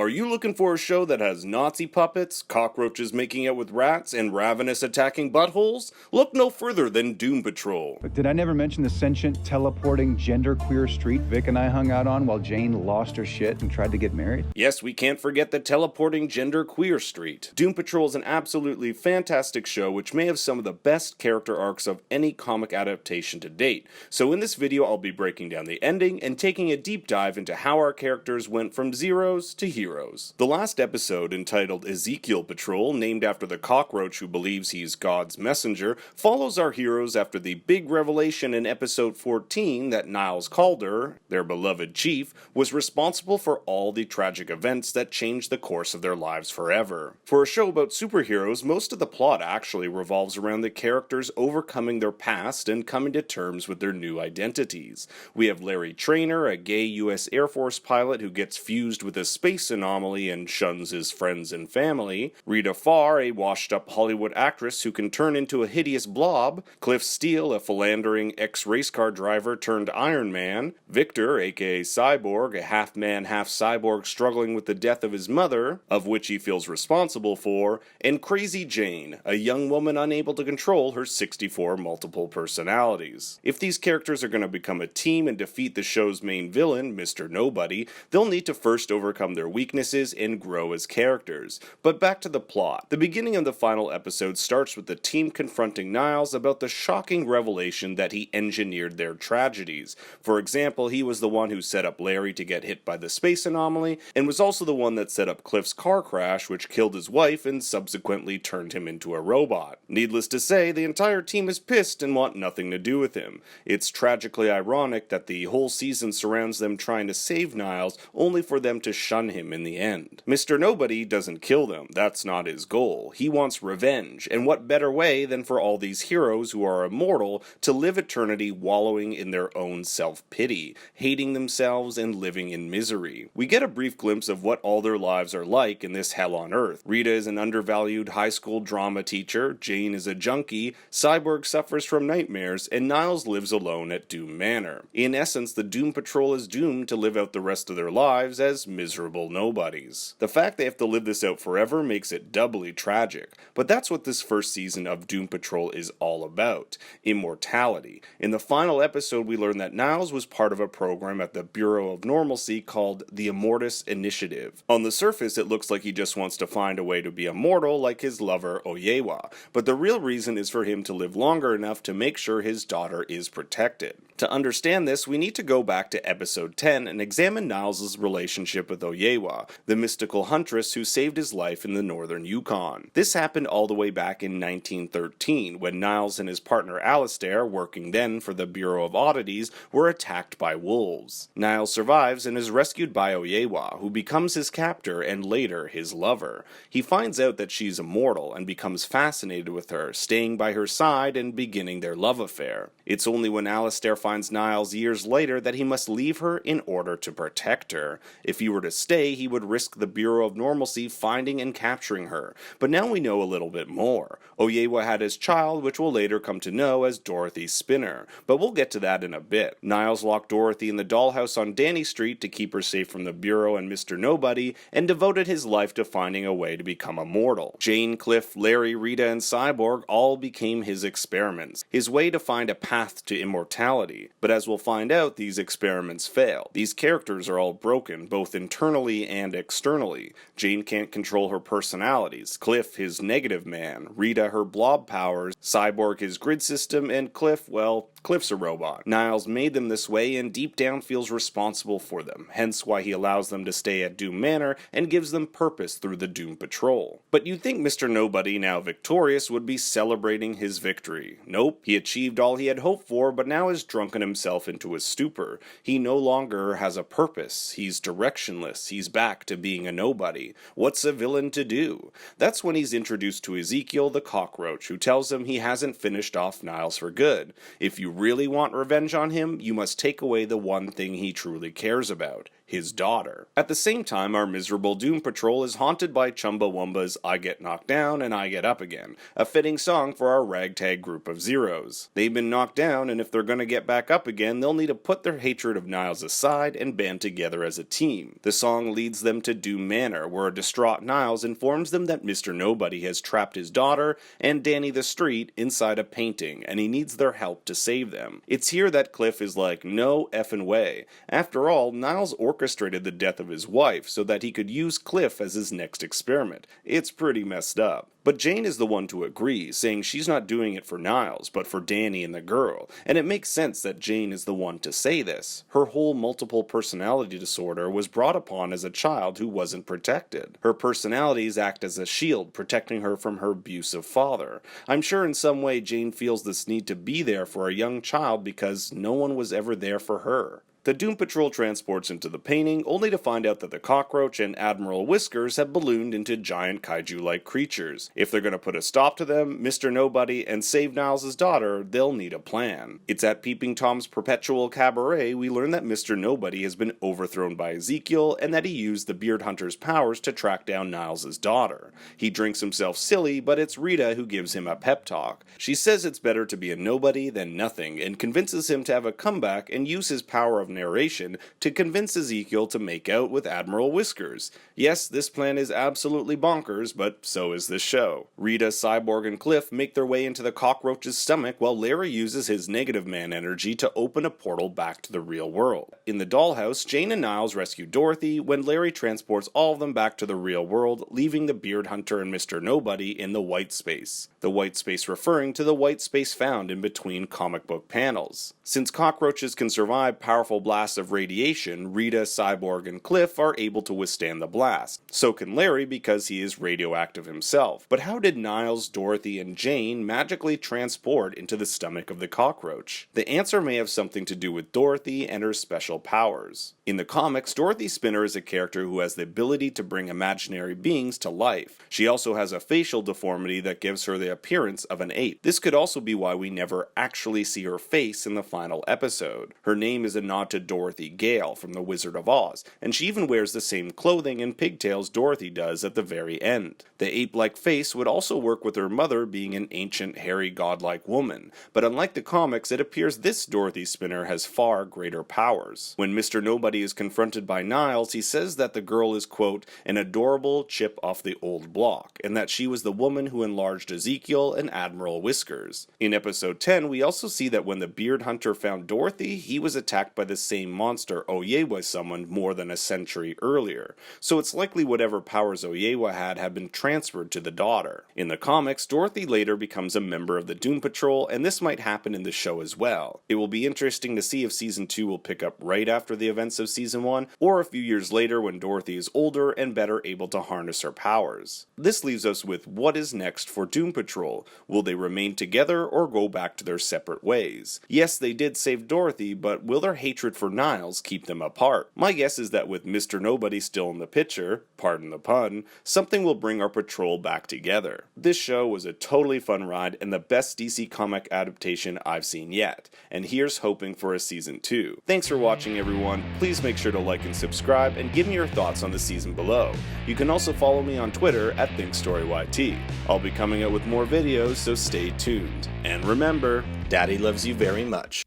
Are you looking for a show that has Nazi puppets, cockroaches making out with rats, and ravenous attacking buttholes? Look no further than Doom Patrol. But did I never mention the sentient, teleporting, genderqueer street Vic and I hung out on while Jane lost her shit and tried to get married? Yes, we can't forget the teleporting genderqueer street. Doom Patrol is an absolutely fantastic show which may have some of the best character arcs of any comic adaptation to date. So in this video I'll be breaking down the ending and taking a deep dive into how our characters went from zeros to heroes. The last episode, entitled Ezekiel Patrol, named after the cockroach who believes he's God's messenger, follows our heroes after the big revelation in episode 14 that Niles Calder, their beloved chief, was responsible for all the tragic events that changed the course of their lives forever. For a show about superheroes, most of the plot actually revolves around the characters overcoming their past and coming to terms with their new identities. We have Larry Traynor, a gay US Air Force pilot who gets fused with a space anomaly and shuns his friends and family, Rita Farr, a washed-up Hollywood actress who can turn into a hideous blob, Cliff Steele, a philandering ex-race car driver turned Iron Man, Victor, aka Cyborg, a half-man, half-cyborg struggling with the death of his mother, of which he feels responsible for, and Crazy Jane, a young woman unable to control her 64 multiple personalities. If these characters are going to become a team and defeat the show's main villain, Mr. Nobody, they'll need to first overcome their weaknesses and grow as characters. But back to the plot. The beginning of the final episode starts with the team confronting Niles about the shocking revelation that he engineered their tragedies. For example, he was the one who set up Larry to get hit by the space anomaly, and was also the one that set up Cliff's car crash, which killed his wife and subsequently turned him into a robot. Needless to say, the entire team is pissed and want nothing to do with him. It's tragically ironic that the whole season surrounds them trying to save Niles, only for them to shun him in the end. Mr. Nobody doesn't kill them, that's not his goal. He wants revenge, and what better way than for all these heroes who are immortal to live eternity wallowing in their own self-pity, hating themselves and living in misery. We get a brief glimpse of what all their lives are like in this hell on earth. Rita is an undervalued high school drama teacher, Jane is a junkie, Cyborg suffers from nightmares, and Niles lives alone at Doom Manor. In essence, the Doom Patrol is doomed to live out the rest of their lives as miserable nobodies. The fact they have to live this out forever makes it doubly tragic, but that's what this first season of Doom Patrol is all about: immortality. In the final episode, we learn that Niles was part of a program at the Bureau of Normalcy called the Immortus Initiative. On the surface, it looks like he just wants to find a way to be immortal like his lover Oyewa, but the real reason is for him to live longer enough to make sure his daughter is protected. To understand this, we need to go back to episode 10 and examine Niles' relationship with Oyewa, the mystical huntress who saved his life in the northern Yukon. This happened all the way back in 1913, when Niles and his partner Alistair, working then for the Bureau of Oddities, were attacked by wolves. Niles survives and is rescued by Oyewa, who becomes his captor and later his lover. He finds out that she's immortal and becomes fascinated with her, staying by her side and beginning their love affair. It's only when Alistair finds Niles years later that he must leave her in order to protect her. If he were to stay, he would risk the Bureau of Normalcy finding and capturing her. But now we know a little bit more. Oyewa had his child, which we'll later come to know as Dorothy Spinner, but we'll get to that in a bit. Niles locked Dorothy in the dollhouse on Danny Street to keep her safe from the Bureau and Mr. Nobody, and devoted his life to finding a way to become immortal. Jane, Cliff, Larry, Rita, and Cyborg all became his experiments, his way to find a path to immortality. But as we'll find out, these experiments fail. These characters are all broken, both internally and externally. Jane can't control her personalities, Cliff his negative man, Rita her blob powers, Cyborg his grid system, and Cliff, well, Cliff's a robot. Niles made them this way and deep down feels responsible for them, hence why he allows them to stay at Doom Manor and gives them purpose through the Doom Patrol. But you'd think Mr. Nobody, now victorious, would be celebrating his victory. Nope, he achieved all he had hoped for, but now has drunken himself into a stupor. He no longer has a purpose, he's directionless, he's back to being a nobody. What's a villain to do? That's when he's introduced to Ezekiel the cockroach, who tells him he hasn't finished off Niles for good. If you really want revenge on him, you must take away the one thing he truly cares about: his daughter. At the same time, our miserable Doom Patrol is haunted by Chumbawamba's I Get Knocked Down and I Get Up Again, a fitting song for our ragtag group of Zeros. They've been knocked down, and if they're gonna get back up again, they'll need to put their hatred of Niles aside and band together as a team. The song leads them to Doom Manor, where a distraught Niles informs them that Mr. Nobody has trapped his daughter and Danny the Street inside a painting, and he needs their help to save them. It's here that Cliff is like, no effing way. After all, Niles orchestrated the death of his wife so that he could use Cliff as his next experiment. It's pretty messed up. But Jane is the one to agree, saying she's not doing it for Niles, but for Danny and the girl, and it makes sense that Jane is the one to say this. Her whole multiple personality disorder was brought upon as a child who wasn't protected. Her personalities act as a shield, protecting her from her abusive father. I'm sure in some way Jane feels this need to be there for a young child because no one was ever there for her. The Doom Patrol transports into the painting, only to find out that the cockroach and Admiral Whiskers have ballooned into giant kaiju-like creatures. If they're going to put a stop to them, Mr. Nobody, and save Niles' daughter, they'll need a plan. It's at Peeping Tom's Perpetual Cabaret we learn that Mr. Nobody has been overthrown by Ezekiel, and that he used the Beard Hunter's powers to track down Niles' daughter. He drinks himself silly, but it's Rita who gives him a pep talk. She says it's better to be a nobody than nothing, and convinces him to have a comeback and use his power of narration to convince Ezekiel to make out with Admiral Whiskers. Yes, this plan is absolutely bonkers, but so is this show. Rita, Cyborg, and Cliff make their way into the cockroach's stomach while Larry uses his negative man energy to open a portal back to the real world. In the dollhouse, Jane and Niles rescue Dorothy when Larry transports all of them back to the real world, leaving the Beard Hunter and Mr. Nobody in the white space. The white space referring to the white space found in between comic book panels. Since cockroaches can survive powerful blasts of radiation, Rita, Cyborg, and Cliff are able to withstand the blast. So can Larry because he is radioactive himself. But how did Niles, Dorothy, and Jane magically transport into the stomach of the cockroach? The answer may have something to do with Dorothy and her special powers. In the comics, Dorothy Spinner is a character who has the ability to bring imaginary beings to life. She also has a facial deformity that gives her the appearance of an ape. This could also be why we never actually see her face in the final episode. Her name is a nod to Dorothy Gale from The Wizard of Oz, and she even wears the same clothing and pigtails Dorothy does at the very end. The ape-like face would also work with her mother being an ancient, hairy, godlike woman, but unlike the comics, it appears this Dorothy Spinner has far greater powers. When Mr. Nobody is confronted by Niles, he says that the girl is, quote, an adorable chip off the old block, and that she was the woman who enlarged Ezekiel and Admiral Whiskers. In episode 10, we also see that when the Beard Hunter found Dorothy, he was attacked by the same monster Oyewa summoned more than a century earlier, so it's likely whatever powers Oyewa had been transferred to the daughter. In the comics, Dorothy later becomes a member of the Doom Patrol, and this might happen in the show as well. It will be interesting to see if Season 2 will pick up right after the events of Season 1, or a few years later when Dorothy is older and better able to harness her powers. This leaves us with what is next for Doom Patrol. Will they remain together or go back to their separate ways? Yes, they did save Dorothy, but will their hatred for Niles keep them apart? My guess is that with Mr. Nobody still in the picture, pardon the pun, something will bring our patrol back together. This show was a totally fun ride and the best DC comic adaptation I've seen yet, and here's hoping for a Season 2. Thanks for watching, everyone. Please make sure to like and subscribe and give me your thoughts on the season below. You can also follow me on Twitter at ThinkStoryYT. I'll be coming out with more videos, so stay tuned. And remember, Daddy loves you very much.